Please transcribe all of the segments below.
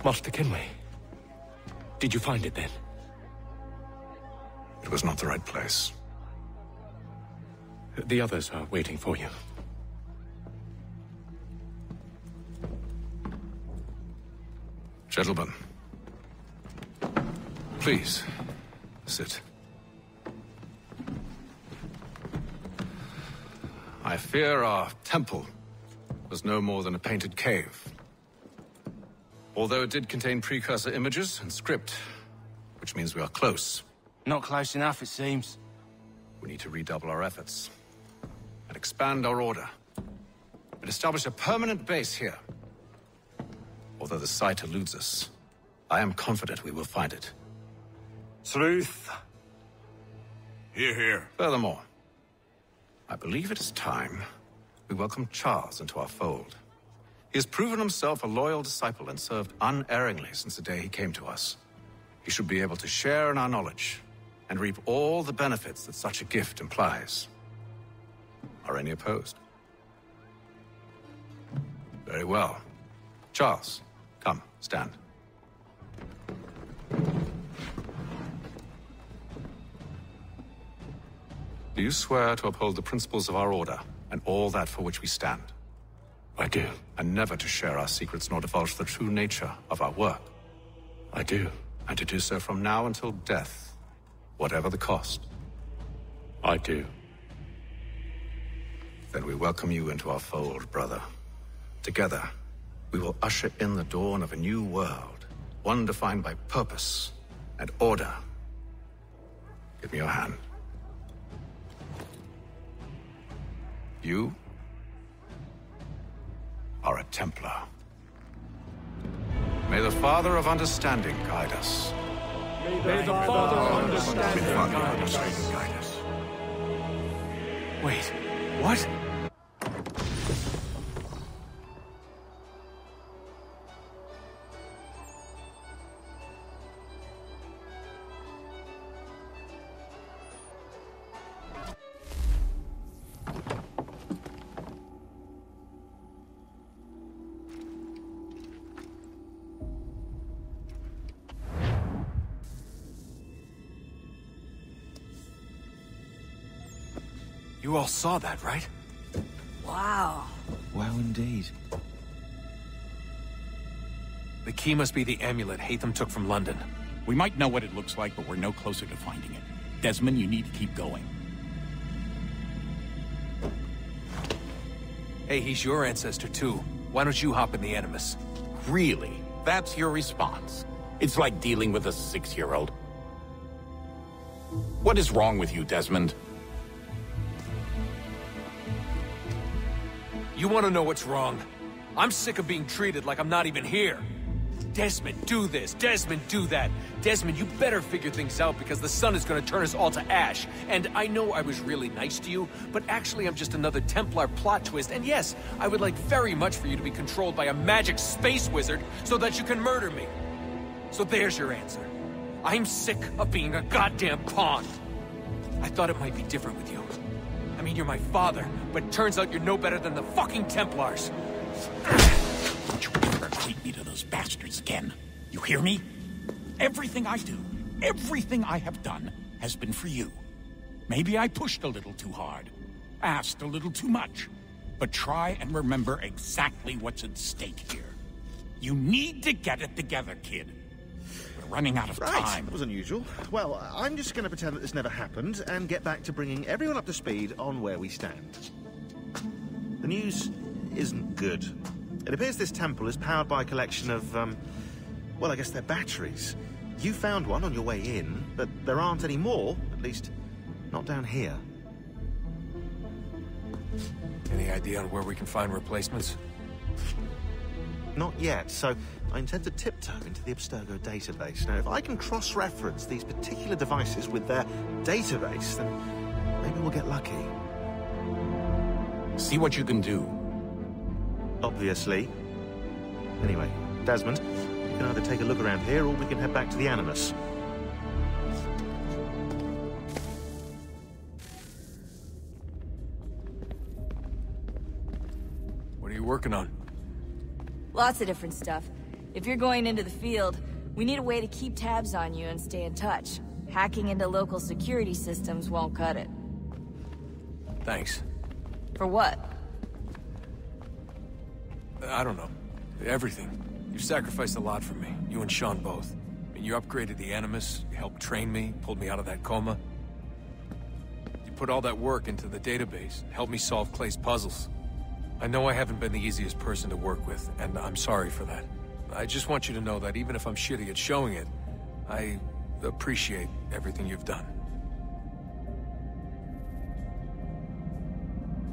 Master Kenway. Did you find it then? It was not the right place. The others are waiting for you. Gentlemen, please, sit. I fear our temple was no more than a painted cave. Although it did contain precursor images and script, which means we are close. Not close enough, it seems. We need to redouble our efforts and expand our order and establish a permanent base here. Although the site eludes us, I am confident we will find it. Truth. Hear, hear. Furthermore, I believe it is time we welcome Charles into our fold. He has proven himself a loyal disciple and served unerringly since the day he came to us. He should be able to share in our knowledge and reap all the benefits that such a gift implies. Are any opposed? Very well. Charles, come, stand. Do you swear to uphold the principles of our order and all that for which we stand? I do. And never to share our secrets nor divulge the true nature of our work? I do. And to do so from now until death, whatever the cost? I do. Then we welcome you into our fold, brother. Together, we will usher in the dawn of a new world, one defined by purpose and order. Give me your hand. You are a Templar. May the Father of Understanding guide us. May the Father of Understanding guide us. Wait, what? You all saw that, right? Wow. Wow, indeed. The key must be the amulet Hatham took from London. We might know what it looks like, but we're no closer to finding it. Desmond, you need to keep going. Hey, he's your ancestor too. Why don't you hop in the Animus? Really? That's your response? It's like dealing with a 6-year-old. What is wrong with you, Desmond? You want to know what's wrong? I'm sick of being treated like I'm not even here. Desmond, do this. Desmond, do that. Desmond, you better figure things out because the sun is going to turn us all to ash. And I know I was really nice to you, but actually I'm just another Templar plot twist. And yes, I would like very much for you to be controlled by a magic space wizard so that you can murder me. So there's your answer. I'm sick of being a goddamn pawn. I thought it might be different with you. I mean, you're my father, but it turns out you're no better than the fucking Templars. Don't you ever equate me to those bastards again. You hear me? Everything I do, everything I have done, has been for you. Maybe I pushed a little too hard, asked a little too much, but try and remember exactly what's at stake here. You need to get it together, kid. We're running out of time. That was unusual. Well, I'm just going to pretend that this never happened and get back to bringing everyone up to speed on where we stand. The news isn't good. It appears this temple is powered by a collection of, well, I guess they're batteries. You found one on your way in, but there aren't any more, at least not down here. Any idea on where we can find replacements? Not yet, so I intend to tiptoe into the Abstergo database. Now, if I can cross-reference these particular devices with their database, then maybe we'll get lucky. See what you can do. Obviously. Anyway, Desmond, you can either take a look around here or we can head back to the Animus. What are you working on? Lots of different stuff. If you're going into the field, we need a way to keep tabs on you and stay in touch. Hacking into local security systems won't cut it. Thanks. For what? I don't know. Everything. You've sacrificed a lot for me. You and Sean both. I mean, you upgraded the Animus, you helped train me, pulled me out of that coma. You put all that work into the database, helped me solve Clay's puzzles. I know I haven't been the easiest person to work with, and I'm sorry for that. I just want you to know that even if I'm shitty at showing it, I appreciate everything you've done.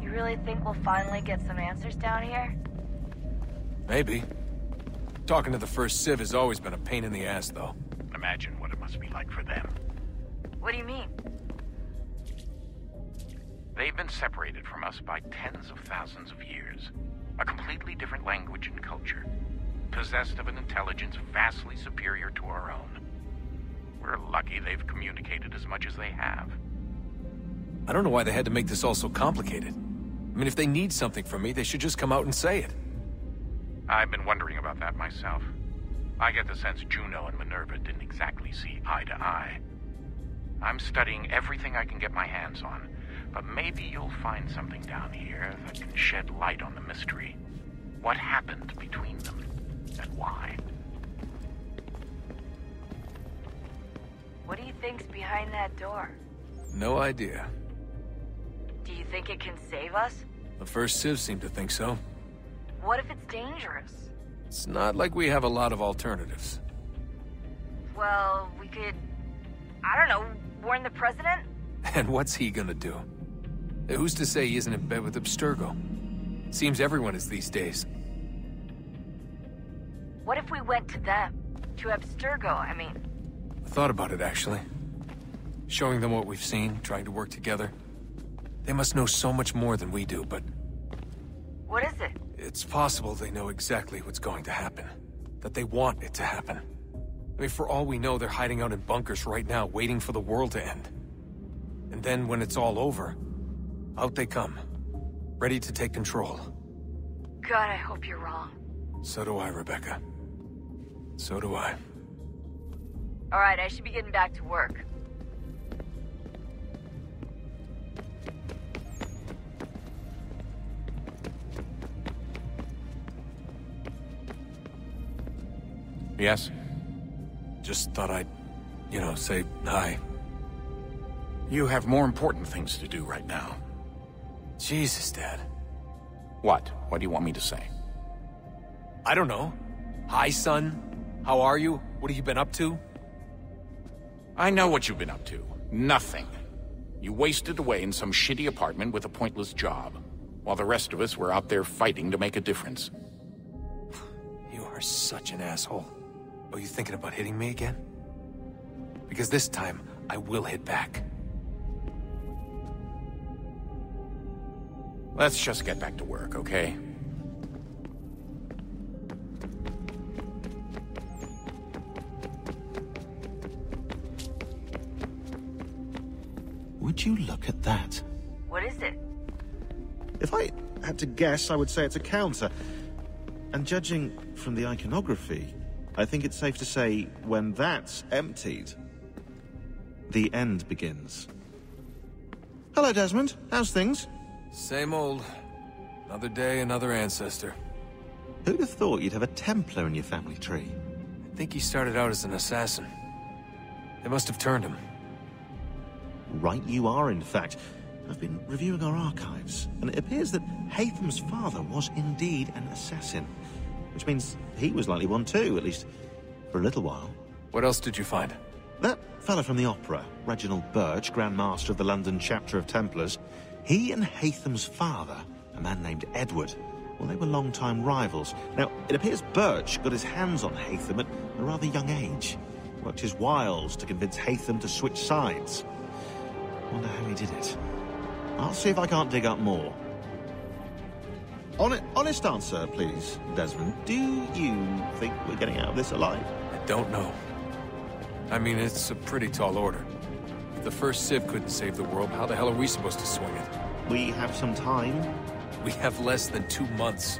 You really think we'll finally get some answers down here? Maybe. Talking to the first Civ has always been a pain in the ass, though. Imagine what it must be like for them. What do you mean? They've been separated from us by tens of thousands of years. A completely different language and culture. Possessed of an intelligence vastly superior to our own. We're lucky they've communicated as much as they have. I don't know why they had to make this all so complicated. I mean, if they need something from me, they should just come out and say it. I've been wondering about that myself. I get the sense Juno and Minerva didn't exactly see eye to eye. I'm studying everything I can get my hands on, but maybe you'll find something down here that can shed light on the mystery. What happened between them, and why? What do you think's behind that door? No idea. Do you think it can save us? The first Civ seemed to think so. What if it's dangerous? It's not like we have a lot of alternatives. Well, we could... I don't know, warn the president? And what's he gonna do? Who's to say he isn't in bed with Abstergo? Seems everyone is these days. What if we went to them? To Abstergo, I mean. I thought about it, actually. Showing them what we've seen, trying to work together. They must know so much more than we do, but... What is it? It's possible they know exactly what's going to happen. That they want it to happen. I mean, for all we know, they're hiding out in bunkers right now, waiting for the world to end. And then, when it's all over, out they come. Ready to take control. God, I hope you're wrong. So do I, Rebecca. So do I. Alright, I should be getting back to work. Yes? Just thought I'd, say hi. You have more important things to do right now. Jesus, Dad. What? What do you want me to say? I don't know. Hi, son. How are you? What have you been up to? I know what you've been up to. Nothing. You wasted away in some shitty apartment with a pointless job, while the rest of us were out there fighting to make a difference. You are such an asshole. Are you thinking about hitting me again? Because this time, I will hit back. Let's just get back to work, okay? Would you look at that? What is it? If I had to guess, I would say it's a counter. And judging from the iconography, I think it's safe to say when that's emptied, the end begins. Hello, Desmond. How's things? Same old. Another day, another ancestor. Who'd have thought you'd have a Templar in your family tree? I think he started out as an assassin. They must have turned him. Right you are, in fact. I've been reviewing our archives, and it appears that Haytham's father was indeed an assassin. Which means he was likely one too, at least for a little while. What else did you find? That fella from the opera, Reginald Birch, Grand Master of the London chapter of Templars, he and Haytham's father, a man named Edward, well, they were long-time rivals. Now, it appears Birch got his hands on Haytham at a rather young age. Worked his wiles to convince Haytham to switch sides. Wonder how he did it. I'll see if I can't dig up more. Honest answer, please, Desmond. Do you think we're getting out of this alive? I don't know. I mean, it's a pretty tall order. If the first Civ couldn't save the world, how the hell are we supposed to swing it? We have some time. We have less than 2 months.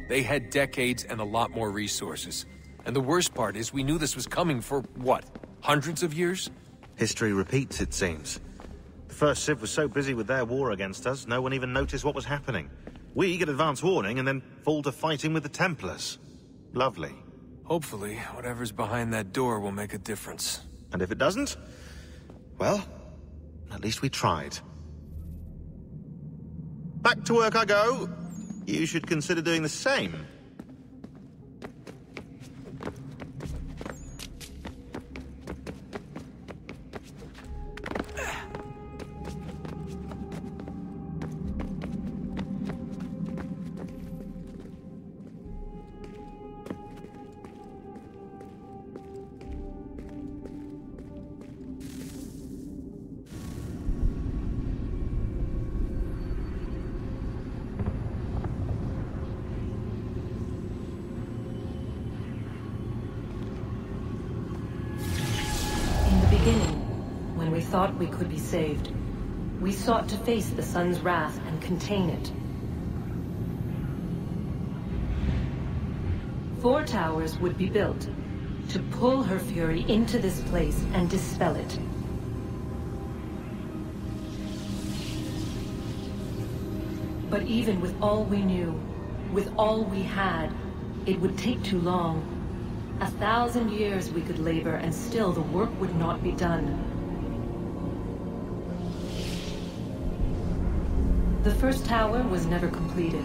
They had decades and a lot more resources. And the worst part is we knew this was coming for, what, hundreds of years? History repeats, it seems. The first Civ was so busy with their war against us, no one even noticed what was happening. We get advance warning and then fall to fighting with the Templars. Lovely. Hopefully, whatever's behind that door will make a difference. And if it doesn't, well, at least we tried. Back to work I go. You should consider doing the same. When we thought we could be saved, we sought to face the sun's wrath and contain it. 4 towers would be built to pull her fury into this place and dispel it. But even with all we knew, with all we had, it would take too long. 1,000 years we could labor and still the work would not be done. The first tower was never completed.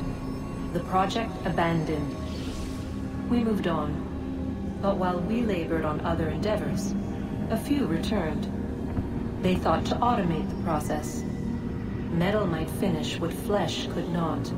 The project abandoned. We moved on. But while we labored on other endeavors, a few returned. They thought to automate the process. Metal might finish what flesh could not.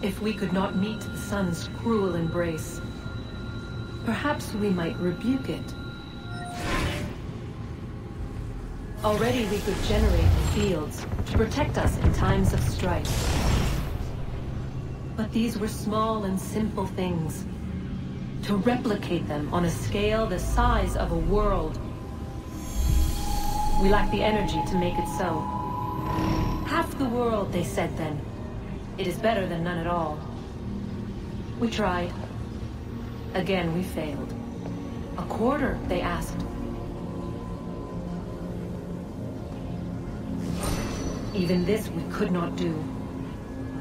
If we could not meet the sun's cruel embrace, perhaps we might rebuke it. Already we could generate the fields to protect us in times of strife. But these were small and simple things. To replicate them on a scale the size of a world, we lack the energy to make it so. Half the world, they said then. It is better than none at all. We tried. Again, we failed. A quarter, they asked. Even this we could not do.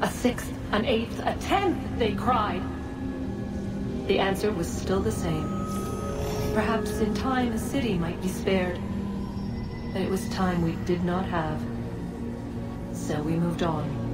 A 1/6, an 1/8, a 1/10, they cried. The answer was still the same. Perhaps in time a city might be spared. But it was time we did not have. So we moved on.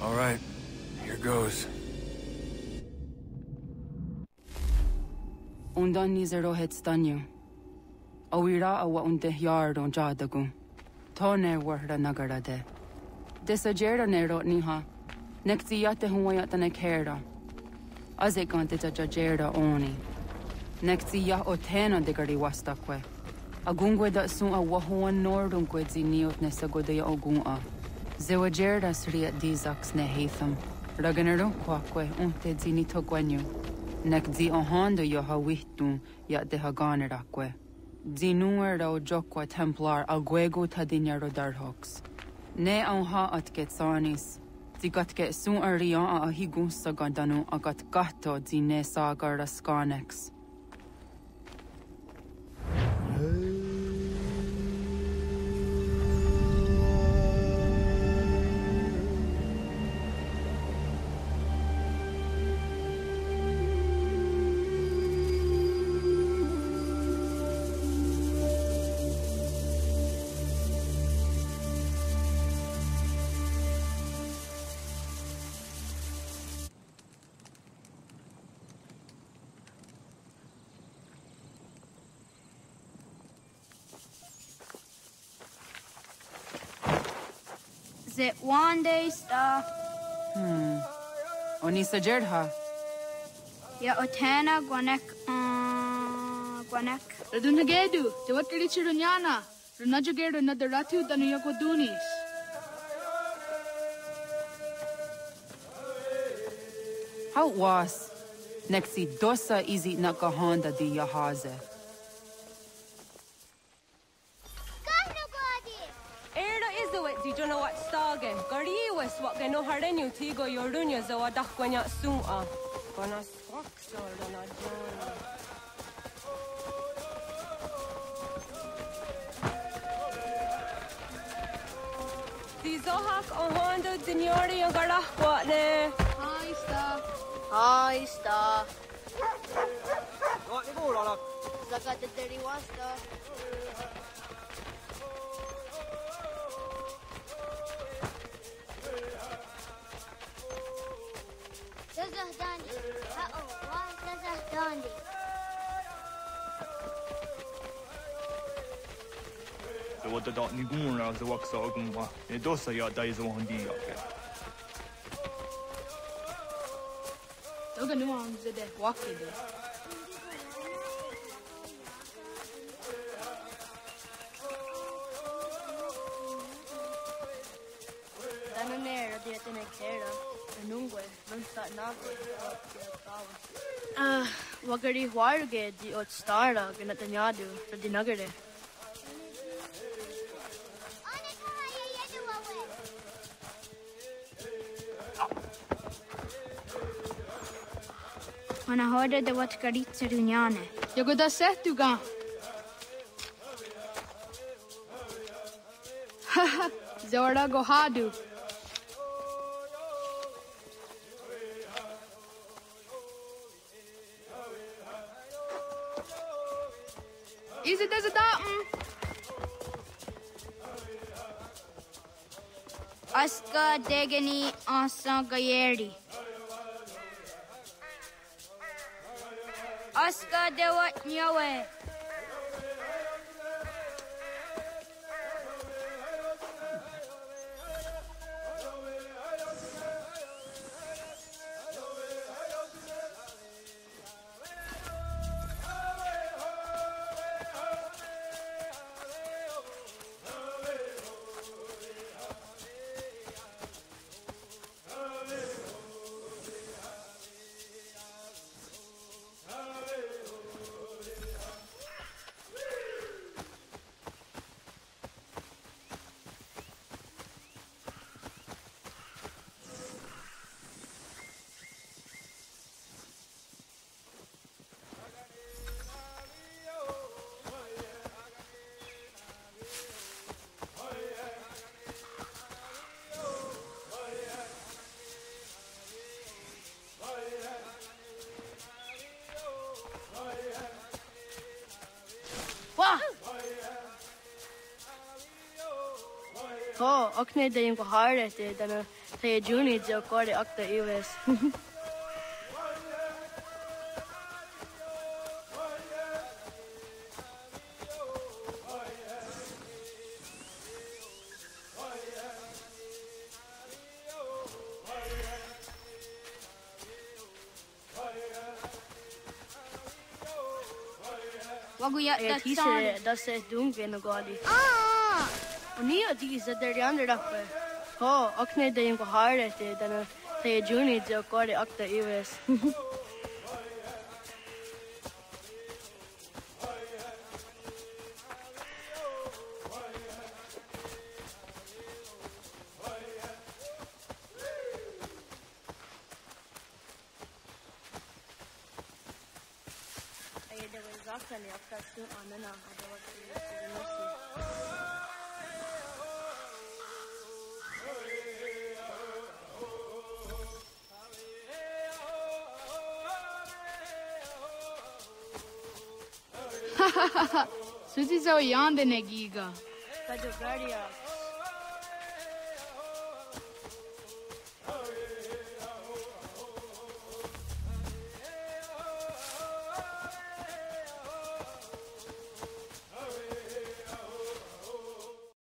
All right, here goes. Undan ni zero het stanyu. Awira awa unde yard on jadagu. Tone warda nagarade. Desajera nero niha. Nekti yate huayata nekerda. Azekante jajera oni. Nektia otena de gari wastakwe. Agungwe da sun a wahuan nordun kwedzi niot ne sagodaya ogunga. Zewajerda sriat dizax ne hatham. Raganero kwakwe unte zini togwanyu. Nekzi ohando yoha wihtun ya de haganerakwe. Zinuer da ojokwa templar agwego tadinyaro darhox. Ne onha at getsanis. Zigatke sun arian a higun sagandanu agat gato zine sagar skanex. Is it one day stuff? Oni sajerdha. Ya otana gwanek gwanek. Ra-doon-ha-gay-doon. Te wat kali chirunyana. Ratonhnhaké na the ratu tanu yako dunis. How was? Nexi dosa izi nakahanda di yahaze. Jono wat stage. Gari was what gano harenu tigo yorunya zawa dakwanya suma. Gonna swak sorda na jana. Tizohak ohando dinyori yagara what ne? Hi sta. Hi sta. What ni bola? Zakat 31 sta. What the dot ni guna as the wax oguma. E dosa ya days on di ya. Doga nuang zede wakide. Dananera de tenexera. Nungwe, lunsta nago. Wagari warge di ot starda ginatanyadu for di nagare. Wana hoda de wat karitsa runyane. Yago da setuga. Haha, Zora go hadu. Is it as a datum? Aska degani asa gayeri. Aska dewat nyawe. Oh, okne de yung kahare te dana te juni jo kore akta iwes. Waguya Jag tisser dessa dunken och gadi. Och ni har tisser där de andra därför. Ja, och när det inte har det den säger Juni så går det akta US. Susi so yonder negiga. Kajo Guardia,